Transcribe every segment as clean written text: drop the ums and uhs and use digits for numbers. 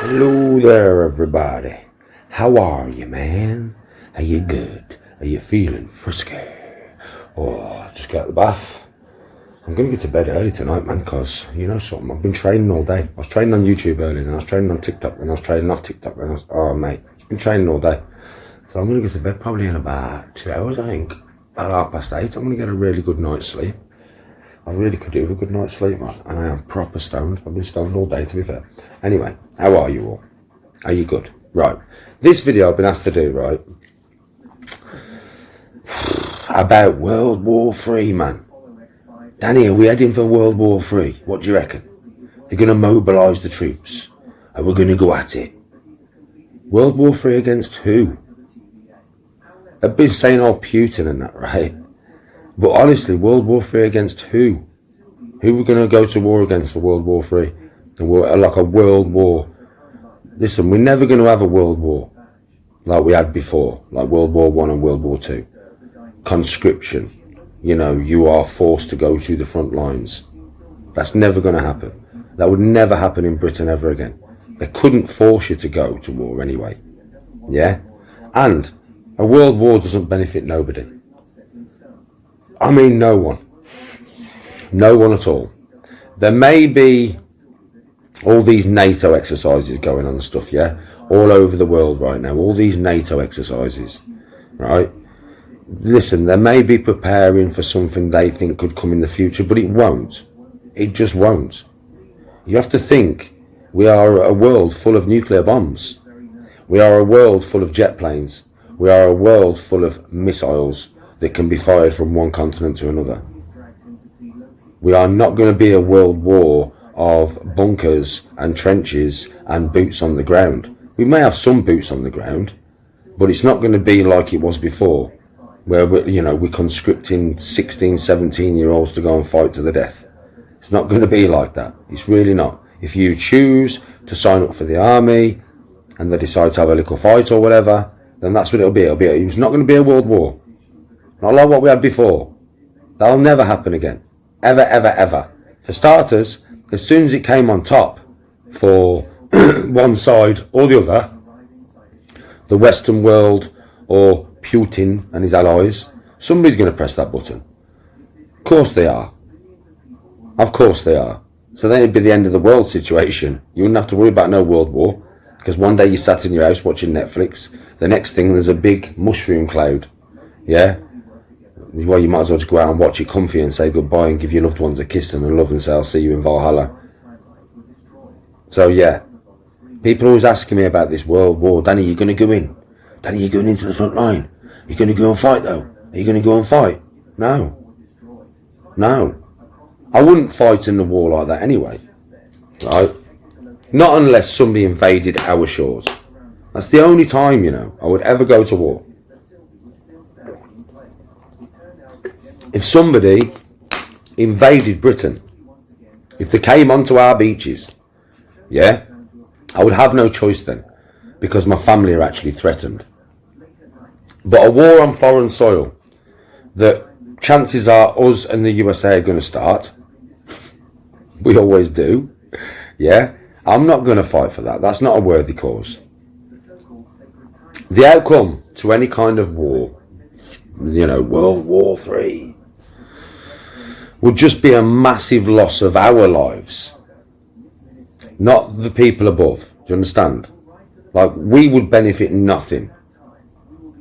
Hello there, everybody. How are you, man? Are you good? Are you feeling frisky? Oh, I've just got out of the bath. I'm going to get to bed early tonight, man, because, you know something, I've been training all day. I was training on YouTube earlier, then I was training on TikTok, then I was training off TikTok, then oh, mate, I've been training all day. So I'm going to get to bed probably in about 2 hours, I think. About 8:30, I'm going to get a really good night's sleep. I really could do with a good night's sleep, man. And I am proper stoned. I've been stoned all day, to be fair. Anyway, how are you all? Are you good? Right. This video I've been asked to do, right, about World War III, man. Danny, are we heading for World War III? What do you reckon? They're going to mobilise the troops. And we're going to go at it. World War III against who? I've been saying all Putin and that, right? But honestly, World War III against who? Who we're going to go to war against for World War III? Like a world war. Listen, we're never going to have a world war like we had before, like World War I and World War II. Conscription. You know, you are forced to go to the front lines. That's never going to happen. That would never happen in Britain ever again. They couldn't force you to go to war anyway. Yeah? And a world war doesn't benefit nobody. I mean, no one. No one at all. There may be all these NATO exercises going on and stuff, yeah? All over the world right now. All these NATO exercises, right? Listen, they may be preparing for something they think could come in the future, but it won't. It just won't. You have to think, we are a world full of nuclear bombs. We are a world full of jet planes. We are a world full of missiles that can be fired from one continent to another. We are not going to be a world war of bunkers and trenches and boots on the ground. We may have some boots on the ground, but it's not going to be like it was before, where we're conscripting 16, 17-year-olds to go and fight to the death. It's not going to be like that. It's really not. If you choose to sign up for the army and they decide to have a little fight or whatever, then that's what it'll be. It's not going to be a world war. Not like what we had before. That'll never happen again. Ever, ever, ever. For starters, as soon as it came on top for one side or the other, the Western world or Putin and his allies, somebody's going to press that button. Of course they are. Of course they are. So then it'd be the end of the world situation. You wouldn't have to worry about no world war, because one day you sat in your house watching Netflix, the next thing there's a big mushroom cloud. Yeah? Well, you might as well just go out and watch it comfy and say goodbye and give your loved ones a kiss and a love and say I'll see you in Valhalla. So yeah, people always asking me about this world war. Danny, you're going to go in? Danny, you're going into the front line? You're going to go and fight though? Are you going to go and fight? No. No. I wouldn't fight in the war like that anyway. Right? Not unless somebody invaded our shores. That's the only time, I would ever go to war. If somebody invaded Britain, if they came onto our beaches, yeah, I would have no choice then, because my family are actually threatened. But a war on foreign soil, that chances are us and the USA are going to start. We always do. Yeah, I'm not going to fight for that. That's not a worthy cause. The outcome to any kind of war, World War III, would just be a massive loss of our lives, not the people above. Do you understand? Like, we would benefit nothing.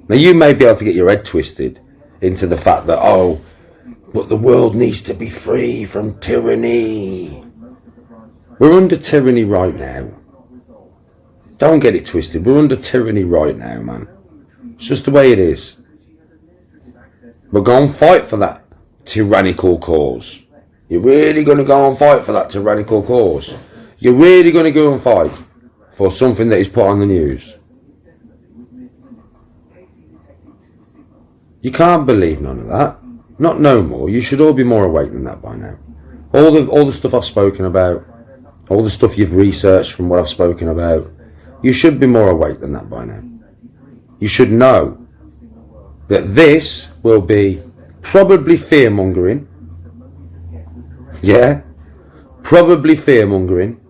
Now, you may be able to get your head twisted into the fact that, but the world needs to be free from tyranny. We're under tyranny right now. Don't get it twisted. We're under tyranny right now, man. It's just the way it is. But go and fight for that tyrannical cause. You're really going to go and fight for that tyrannical cause? You're really going to go and fight for something that is put on the news? You can't believe none of that. Not no more. You should all be more awake than that by now. All the stuff I've spoken about, all the stuff you've researched from what I've spoken about, you should be more awake than that by now. You should know that this will be probably fear-mongering. Yeah? Probably fear-mongering.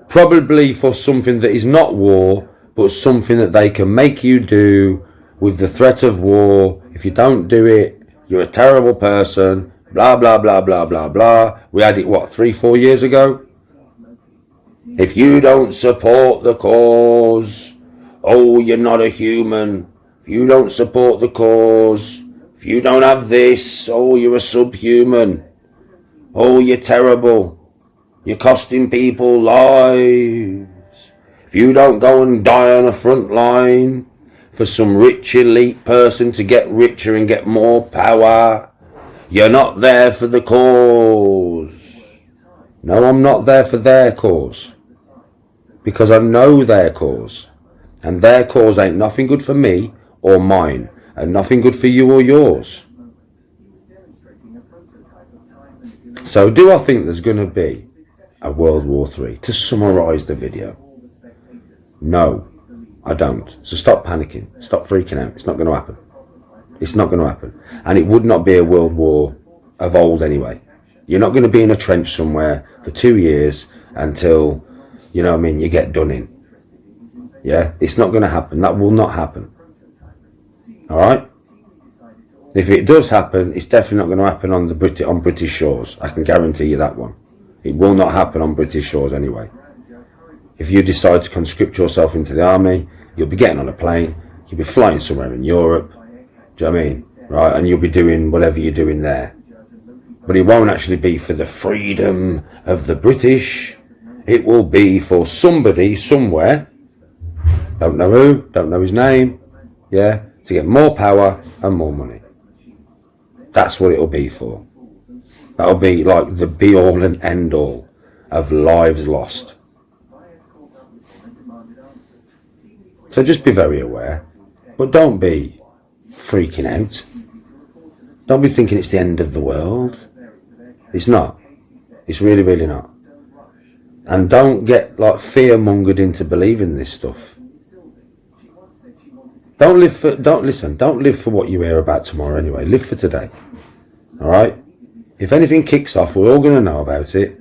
Probably for something that is not war, but something that they can make you do with the threat of war. If you don't do it, you're a terrible person. Blah, blah, blah, blah, blah, blah. We had it, what, 3-4 years ago? If you don't support the cause, oh, you're not a human. If you don't support the cause, if you don't have this, oh, you're a subhuman. Oh, you're terrible. You're costing people lives. If you don't go and die on a front line for some rich elite person to get richer and get more power, you're not there for the cause. No, I'm not there for their cause. Because I know their cause. And their cause ain't nothing good for me or mine. And nothing good for you or yours. So do I think there's going to be a World War III? To summarise the video. No, I don't. So stop panicking. Stop freaking out. It's not going to happen. It's not going to happen. And it would not be a world war of old anyway. You're not going to be in a trench somewhere for 2 years until, you know what I mean, you get done in. Yeah, it's not going to happen. That will not happen. All right? If it does happen, it's definitely not going to happen on British shores. I can guarantee you that one. It will not happen on British shores anyway. If you decide to conscript yourself into the army, you'll be getting on a plane, you'll be flying somewhere in Europe, do you know what I mean? Right, and you'll be doing whatever you're doing there. But it won't actually be for the freedom of the British. It will be for somebody somewhere, don't know who, don't know his name, yeah, to get more power and more money. That's what it'll be for. That'll be like the be all and end all of lives lost. So just be very aware, but don't be freaking out. Don't be thinking it's the end of the world. It's not. It's really, really not. And don't get like fear-mongered into believing this stuff. Don't live for what you hear about tomorrow anyway. Live for today. Alright? If anything kicks off, we're all going to know about it.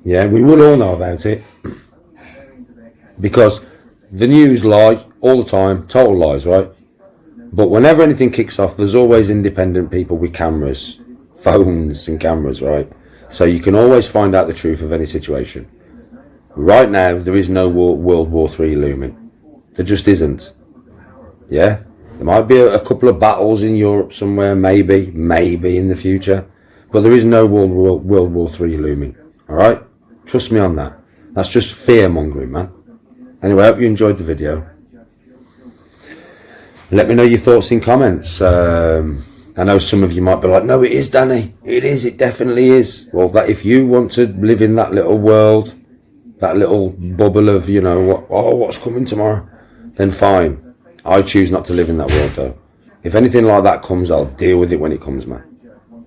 Yeah, we will all know about it. Because the news lie all the time, total lies, right? But whenever anything kicks off, there's always independent people with cameras, phones and cameras, right? So you can always find out the truth of any situation. Right now, there is no World War III looming. There just isn't. Yeah? There might be a couple of battles in Europe somewhere, maybe in the future. But there is no World War III looming. Alright? Trust me on that. That's just fear-mongering, man. Anyway, I hope you enjoyed the video. Let me know your thoughts in comments. I know some of you might be like, no, it is, Danny. It is. It definitely is. Well, that if you want to live in that little world, that little bubble of, you know, what's coming tomorrow, then fine. I choose not to live in that world, though. If anything like that comes, I'll deal with it when it comes, man.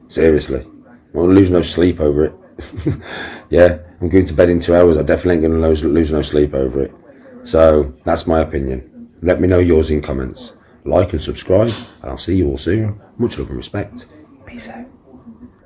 Seriously. I won't lose no sleep over it. Yeah, I'm going to bed in 2 hours. I definitely ain't going to lose no sleep over it. So, that's my opinion. Let me know yours in comments. Like and subscribe, and I'll see you all soon. Much love and respect. Peace out.